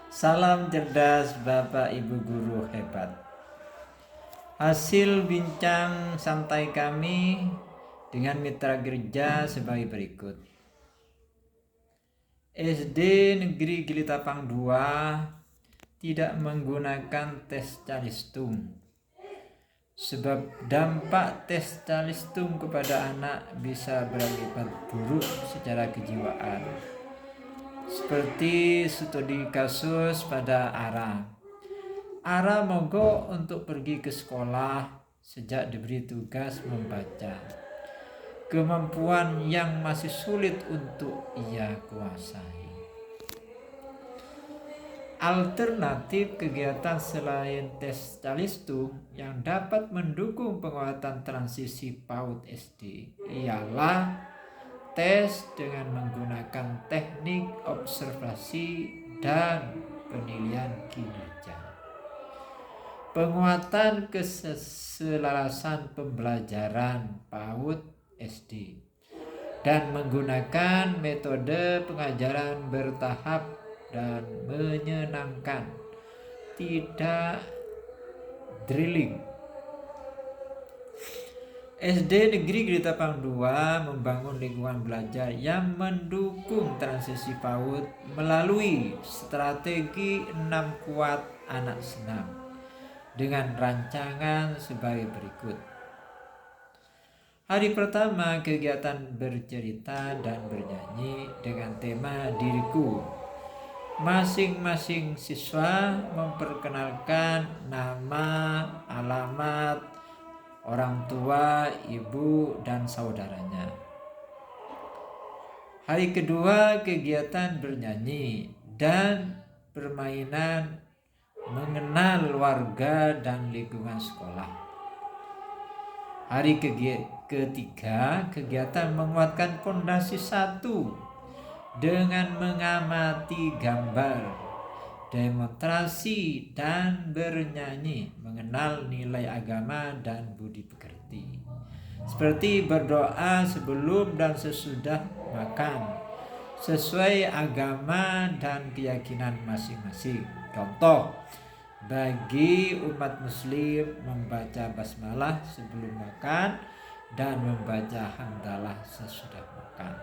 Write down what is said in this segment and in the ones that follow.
Salam cerdas Bapak Ibu guru hebat. Hasil bincang santai kami dengan mitra gereja sebagai berikut. SD Negeri Gilitapang 2 tidak menggunakan tes calistung. Sebab dampak tes calistung kepada anak bisa berakibat buruk secara kejiwaan. Seperti studi kasus pada Ara. Ara mogok untuk pergi ke sekolah sejak diberi tugas membaca. Kemampuan yang masih sulit untuk ia kuasai. Alternatif kegiatan selain tes calistung yang dapat mendukung penguatan transisi PAUD SD ialah tes dengan menggunakan teknik observasi dan penilaian kinerja. Penguatan keselarasan pembelajaran PAUD SD dan menggunakan metode pengajaran bertahap dan menyenangkan, tidak drilling. SD Negeri Gilitapang 2 membangun lingkungan belajar yang mendukung transisi PAUD melalui strategi 6 kuat anak senang dengan rancangan sebagai berikut. Hari pertama kegiatan bercerita dan bernyanyi dengan tema diriku. Masing-masing siswa memperkenalkan nama, alamat, orang tua, ibu, dan saudaranya. Hari kedua kegiatan bernyanyi dan permainan mengenal warga dan lingkungan sekolah. Hari ketiga kegiatan menguatkan fondasi 1 dengan mengamati gambar, demonstrasi, dan bernyanyi mengenal nilai agama dan budi pekerti, seperti berdoa sebelum dan sesudah makan sesuai agama dan keyakinan masing-masing. Contoh, bagi umat muslim membaca basmalah sebelum makan dan membaca hamdalah sesudah makan.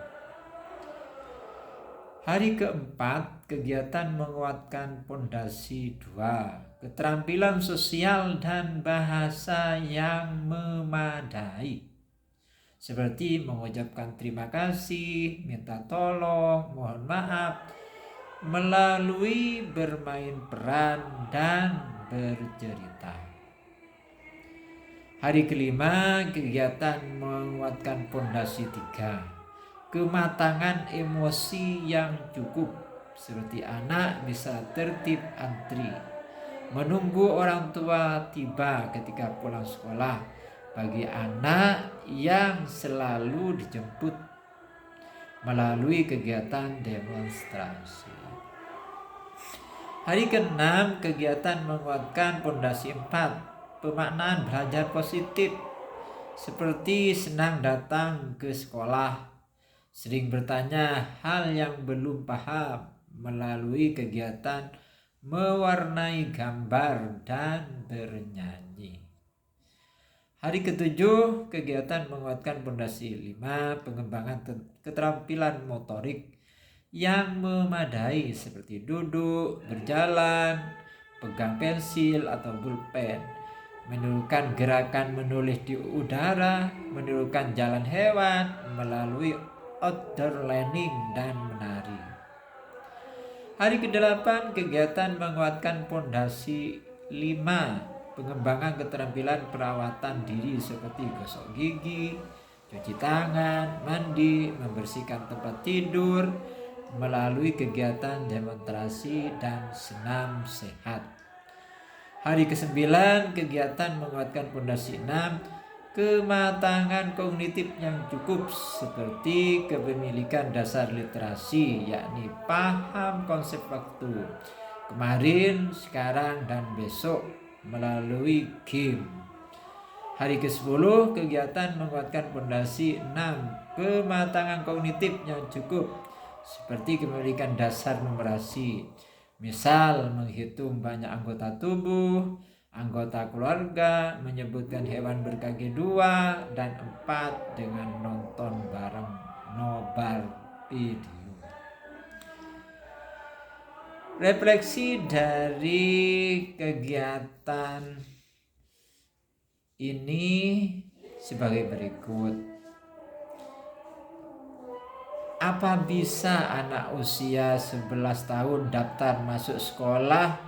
Hari keempat, kegiatan menguatkan fondasi 2, keterampilan sosial dan bahasa yang memadai, seperti mengucapkan terima kasih, minta tolong, mohon maaf, melalui bermain peran dan bercerita. Hari kelima, kegiatan menguatkan fondasi 3, kematangan emosi yang cukup, seperti anak bisa tertib antri, menunggu orang tua tiba ketika pulang sekolah bagi anak yang selalu dijemput melalui kegiatan demonstrasi. Hari ke-6, kegiatan menguatkan fondasi 4, pemaknaan belajar positif, seperti senang datang ke sekolah, sering bertanya hal yang belum paham melalui kegiatan mewarnai gambar dan bernyanyi. Hari ke-7, kegiatan menguatkan fondasi 5, pengembangan keterampilan motorik yang memadai, seperti duduk, berjalan, pegang pensil atau pulpen, menirukan gerakan menulis di udara, menirukan jalan hewan melalui outdoor learning, dan menari. Hari ke-8, kegiatan menguatkan fondasi 5, pengembangan keterampilan perawatan diri seperti gosok gigi, cuci tangan, mandi, membersihkan tempat tidur melalui kegiatan demonstrasi dan senam sehat. Hari ke-9, kegiatan menguatkan fondasi 6, kematangan kognitif yang cukup, seperti kepemilikan dasar literasi, yakni paham konsep waktu, kemarin, sekarang, dan besok melalui game. Hari ke-10, kegiatan menguatkan fondasi 6, kematangan kognitif yang cukup, seperti pendidikan dasar numerasi, misal menghitung banyak anggota tubuh, anggota keluarga, menyebutkan hewan berkaki 2 dan 4 dengan nonton bareng nobar video. Refleksi dari kegiatan ini sebagai berikut. Apa bisa anak usia 11 tahun daftar masuk sekolah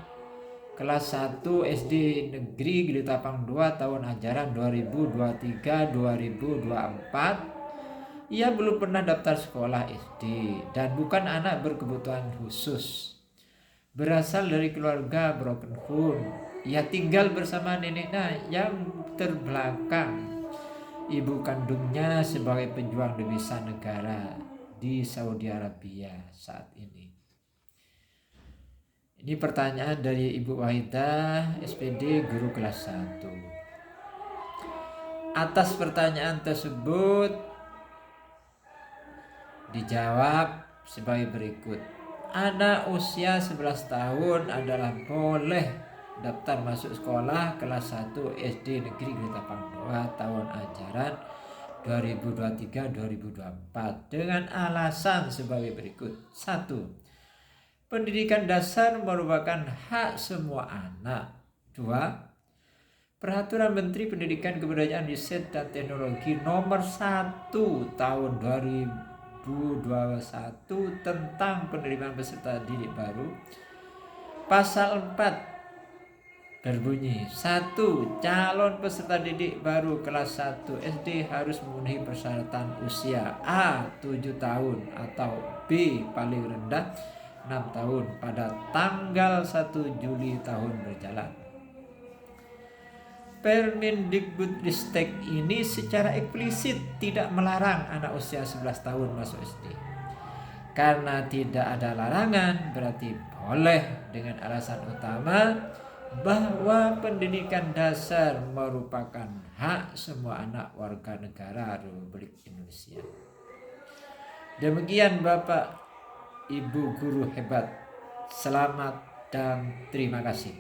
kelas 1 SD Negeri Gili Tapang 2 tahun ajaran 2023-2024? Ia belum pernah daftar sekolah SD dan bukan anak berkebutuhan khusus. Berasal dari keluarga broken home. Ia tinggal bersama neneknya yang terbelakang. Ibu kandungnya sebagai pejuang devisa negara di Saudi Arabia saat ini. Ini pertanyaan dari Ibu Wahidah, SPD guru kelas 1. Atas pertanyaan tersebut dijawab sebagai berikut. Anak usia 11 tahun adalah boleh daftar masuk sekolah kelas 1 SD Negeri Gili Tapang 2 tahun ajaran 2023-2024 dengan alasan sebagai berikut. 1. Pendidikan dasar merupakan hak semua anak. 2. Peraturan Menteri Pendidikan Kebudayaan Riset dan Teknologi nomor 1 tahun 2021 tentang penerimaan peserta didik baru pasal 4 berbunyi 1. Calon peserta didik baru kelas 1 SD harus memenuhi persyaratan usia A. 7 tahun atau B. paling rendah 6 tahun pada tanggal 1 Juli tahun berjalan. Permendikbudristek ini secara eksplisit tidak melarang anak usia 11 tahun masuk SD. Karena tidak ada larangan berarti boleh dengan alasan utama bahwa pendidikan dasar merupakan hak semua anak warga negara Republik Indonesia. Demikian Bapak Ibu guru hebat. Selamat dan terima kasih.